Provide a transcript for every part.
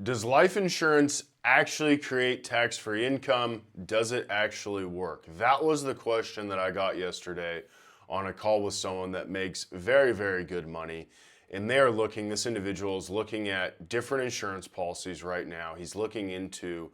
Does life insurance actually create tax-free income? Does it actually work? That was the question that I got yesterday on a call with someone that makes very, very good money. And they're looking, this individual is looking at different insurance policies right now. He's looking into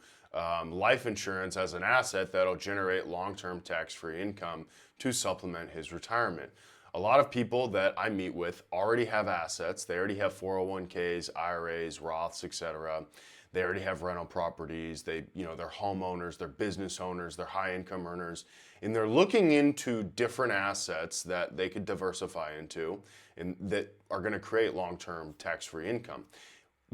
life insurance as an asset that'll generate long-term tax-free income to supplement his retirement. A lot of people that I meet with already have assets. They already have 401ks, IRAs, Roths, etc. They already have rental properties. They're homeowners, they're business owners, they're high income earners, and they're looking into different assets that they could diversify into and that are going to create long-term tax-free income.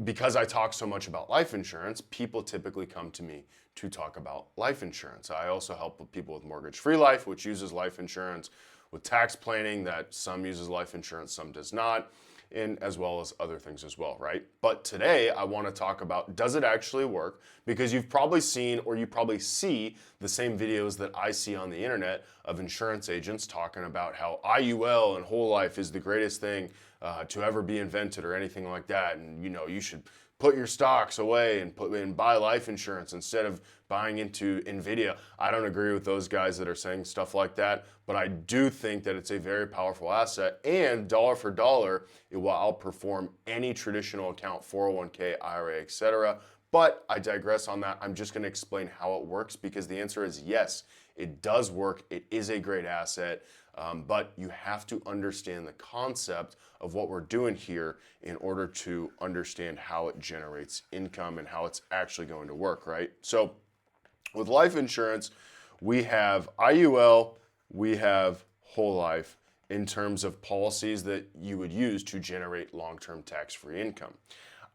Because I talk so much about life insurance, people typically come to me to talk about life insurance. I also help with people with mortgage-free life, which uses life insurance, with tax planning that some uses life insurance, some does not, and as well as other things as well, right? But today I want to talk about, does it actually work? Because you've probably seen or you probably see the same videos that I see on the internet of insurance agents talking about how IUL and whole life is the greatest thing to ever be invented or anything like that. And you should put your stocks away and buy life insurance instead of buying into Nvidia. I don't agree with those guys that are saying stuff like that, but I do think that it's a very powerful asset, and dollar for dollar, it will outperform any traditional account, 401k, IRA, etc. But I digress on that. I'm just going to explain how it works, because the answer is yes, it does work. It is a great asset. But you have to understand the concept of what we're doing here in order to understand how it generates income and how it's actually going to work, right? So with life insurance, we have IUL, we have whole life in terms of policies that you would use to generate long-term tax-free income.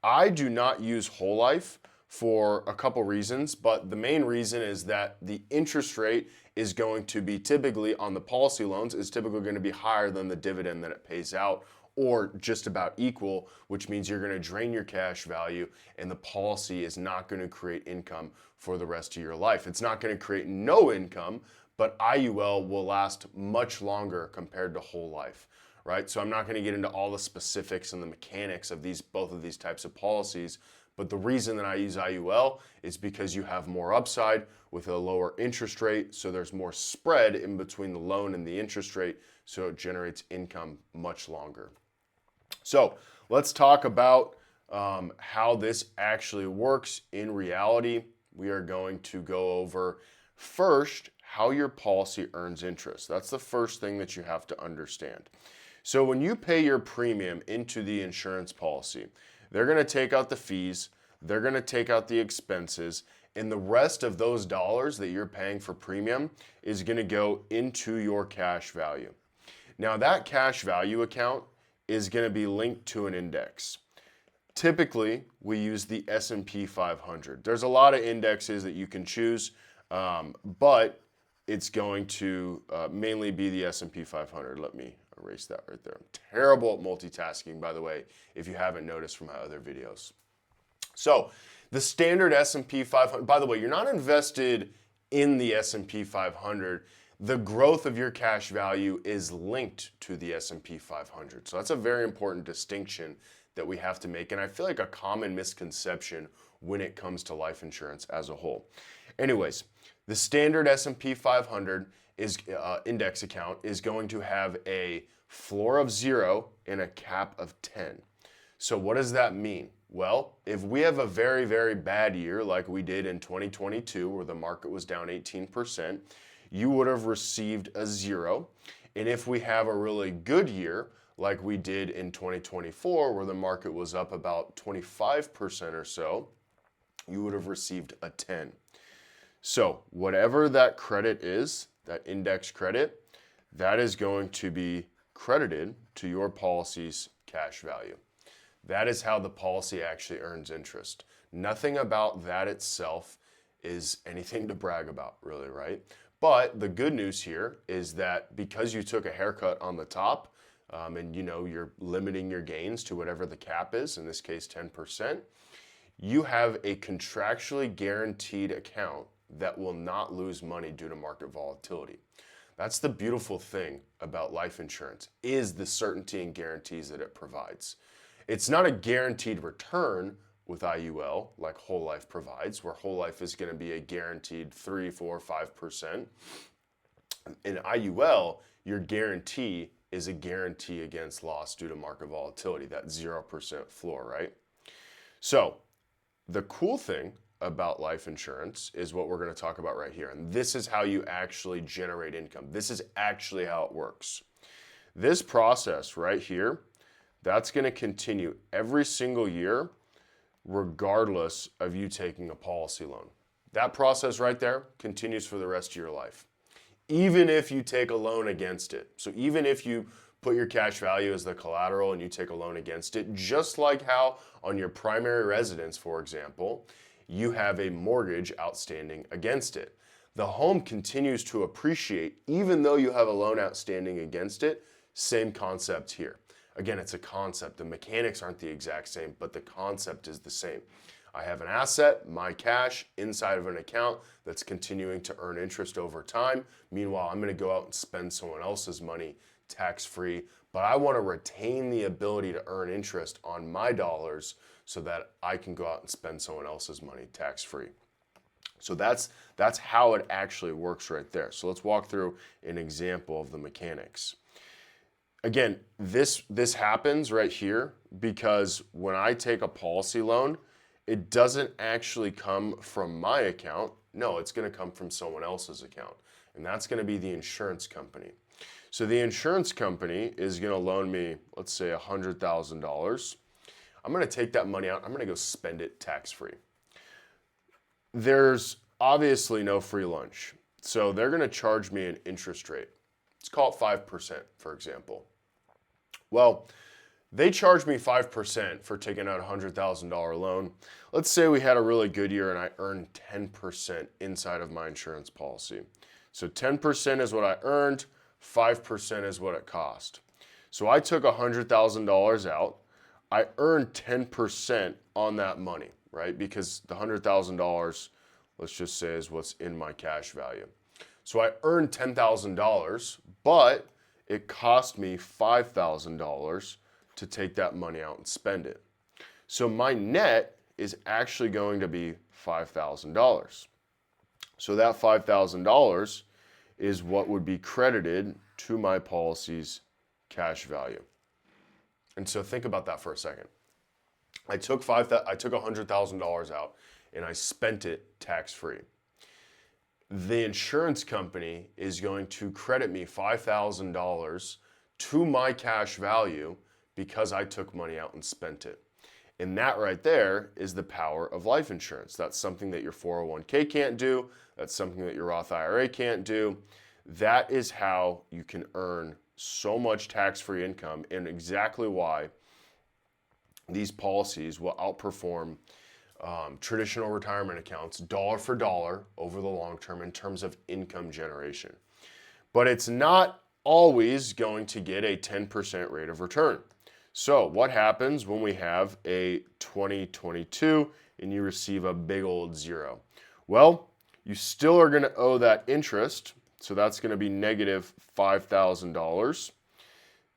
I do not use whole life for a couple reasons, but the main reason is that the interest rate is going to be typically on the policy loans is typically going to be higher than the dividend that it pays out, or just about equal, which means you're going to drain your cash value and the policy is not going to create income for the rest of your life. It's not going to create no income, but IUL will last much longer compared to whole life, right? So I'm not going to get into all the specifics and the mechanics of both of these types of policies, but the reason that I use IUL is because you have more upside with a lower interest rate, so there's more spread in between the loan and the interest rate, so it generates income much longer. So let's talk about how this actually works in reality. We are going to go over first how your policy earns interest. That's the first thing that you have to understand. So when you pay your premium into the insurance policy, they're going to take out the fees, they're going to take out the expenses, and the rest of those dollars that you're paying for premium is going to go into your cash value. Now that cash value account is going to be linked to an index. Typically, we use the S&P 500. There's a lot of indexes that you can choose, but it's going to mainly be the S&P 500. Let me erase that right there. I'm terrible at multitasking, by the way, if you haven't noticed from my other videos. So the standard S&P 500, by the way, you're not invested in the S&P 500. The growth of your cash value is linked to the S&P 500. So that's a very important distinction that we have to make. And I feel like a common misconception when it comes to life insurance as a whole. Anyways, the standard S&P 500 index account is going to have a floor of 0 and a cap of 10. So what does that mean? Well, if we have a very, very bad year like we did in 2022, where the market was down 18%, you would have received a 0. And if we have a really good year, like we did in 2024, where the market was up about 25% or so, you would have received a 10. So whatever that credit is, that index credit, that is going to be credited to your policy's cash value. That is how the policy actually earns interest. Nothing about that itself is anything to brag about, really, right? But the good news here is that because you took a haircut on the top, and you're limiting your gains to whatever the cap is, in this case 10%, you have a contractually guaranteed account that will not lose money due to market volatility. That's the beautiful thing about life insurance, is the certainty and guarantees that it provides. It's not a guaranteed return, with IUL, like whole life provides, where whole life is going to be a guaranteed 3, 4, 5%. In IUL, your guarantee is a guarantee against loss due to market volatility, that 0% floor, right? So the cool thing about life insurance is what we're going to talk about right here. And this is how you actually generate income. This is actually how it works. This process right here, that's going to continue every single year, regardless of you taking a policy loan. That process right there continues for the rest of your life, even if you take a loan against it. So even if you put your cash value as the collateral and you take a loan against it, just like how on your primary residence, for example, you have a mortgage outstanding against it. The home continues to appreciate even though you have a loan outstanding against it. Same concept here. Again, it's a concept. The mechanics aren't the exact same, but the concept is the same. I have an asset, my cash, inside of an account that's continuing to earn interest over time. Meanwhile, I'm going to go out and spend someone else's money tax-free, but I want to retain the ability to earn interest on my dollars so that I can go out and spend someone else's money tax-free. So that's how it actually works right there. So let's walk through an example of the mechanics. Again, this happens right here because when I take a policy loan, it doesn't actually come from my account. No, it's going to come from someone else's account, and that's going to be the insurance company. So the insurance company is going to loan me, let's say $100,000. I'm going to take that money out. I'm going to go spend it tax-free. There's obviously no free lunch, so they're going to charge me an interest rate. Let's call it 5%, for example. Well, they charge me 5% for taking out a $100,000 loan. Let's say we had a really good year and I earned 10% inside of my insurance policy. So 10% is what I earned, 5% is what it cost. So I took $100,000 out. I earned 10% on that money, right? Because the $100,000, let's just say, is what's in my cash value. So I earned $10,000, but it cost me $5,000 to take that money out and spend it. So my net is actually going to be $5,000. So that $5,000 is what would be credited to my policy's cash value. And so think about that for a second. I took $100,000 out and I spent it tax-free. The insurance company is going to credit me $5,000 to my cash value because I took money out and spent it. And that right there is the power of life insurance. That's something that your 401k can't do. That's something that your Roth IRA can't do. That is how you can earn so much tax-free income, and exactly why these policies will outperform traditional retirement accounts dollar for dollar over the long term in terms of income generation. But it's not always going to get a 10% rate of return. So what happens when we have a 2022 and you receive a big old zero? Well, you still are going to owe that interest. So that's going to be negative $5,000.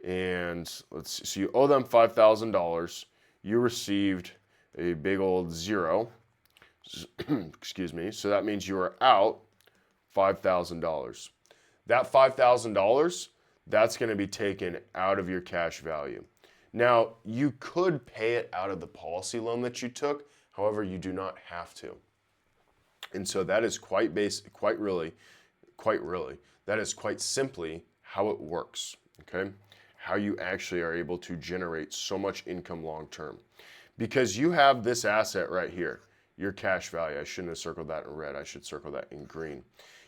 And so you owe them $5,000. You received a big old zero. Excuse me. So that means you are out $5,000. That $5,000, that's going to be taken out of your cash value. Now, you could pay it out of the policy loan that you took. However, you do not have to. And so that is quite really, that is quite simply how it works, okay? How you actually are able to generate so much income long term. Because you have this asset right here, your cash value. I shouldn't have circled that in red. I should circle that in green.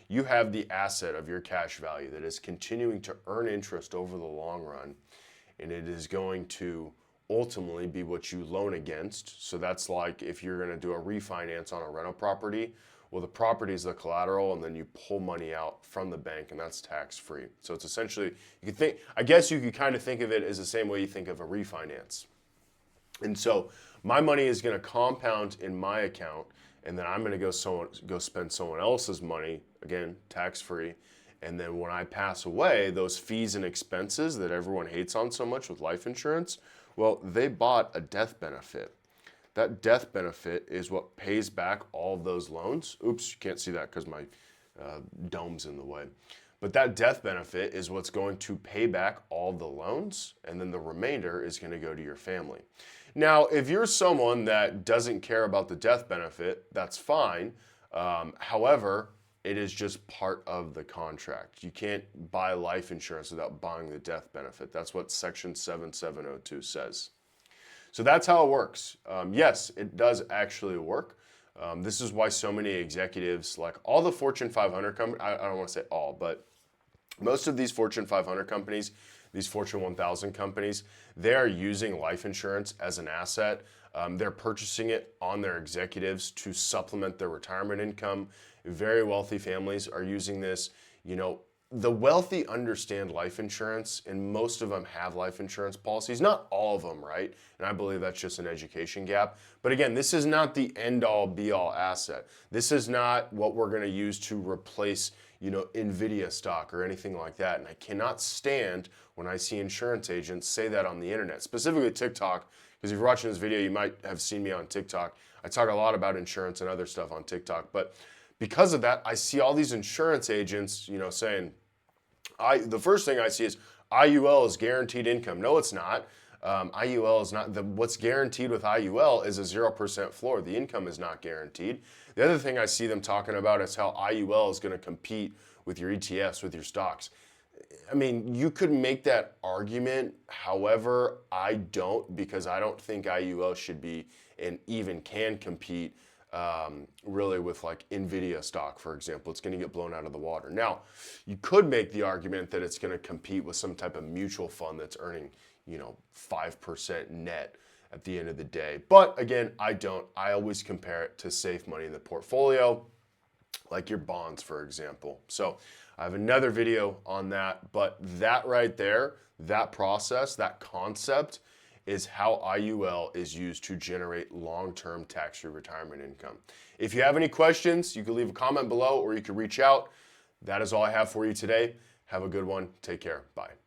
You have the asset of your cash value that is continuing to earn interest over the long run, and it is going to ultimately be what you loan against. So that's like if you're going to do a refinance on a rental property, well, the property is the collateral, and then you pull money out from the bank, and that's tax-free. So it's essentially, I guess you could kind of think of it as the same way you think of a refinance. And so my money is going to compound in my account, and then I'm going to go spend someone else's money, again, tax-free. And then when I pass away, those fees and expenses that everyone hates on so much with life insurance, well, they bought a death benefit. That death benefit is what pays back all of those loans. Oops, you can't see that because my dome's in the way. But that death benefit is what's going to pay back all the loans, and then the remainder is going to go to your family. Now, if you're someone that doesn't care about the death benefit, that's fine. However, it is just part of the contract. You can't buy life insurance without buying the death benefit. That's what Section 7702 says. So that's how it works. Yes, it does actually work. This is why so many executives, like all the Fortune 500 companies, I don't want to say all, but most of these Fortune 500 companies, these Fortune 1000 companies, they are using life insurance as an asset. They're purchasing it on their executives to supplement their retirement income. Very wealthy families are using this. You know, the wealthy understand life insurance, and most of them have life insurance policies. Not all of them, right? And I believe that's just an education gap. But again, this is not the end-all, be-all asset. This is not what we're going to use to replace, you know, NVIDIA stock or anything like that. And I cannot stand when I see insurance agents say that on the internet, specifically TikTok, because if you're watching this video, you might have seen me on TikTok. I talk a lot about insurance and other stuff on TikTok. But because of that, I see all these insurance agents, you know, saying, the first thing I see is IUL is guaranteed income. No, it's not. IUL is not. What's guaranteed with IUL is a 0% floor. The income is not guaranteed. The other thing I see them talking about is how IUL is going to compete with your ETFs, with your stocks. I mean, you could make that argument. However, I don't, because I don't think IUL should be and even can compete really with like NVIDIA stock, for example. It's going to get blown out of the water. Now, you could make the argument that it's going to compete with some type of mutual fund that's earning, you know, 5% net at the end of the day. But again, I don't. I always compare it to safe money in the portfolio, like your bonds, for example. So I have another video on that, but that right there, that process, that concept is how IUL is used to generate long-term tax-free retirement income. If you have any questions, you can leave a comment below or you can reach out. That is all I have for you today. Have a good one. Take care. Bye.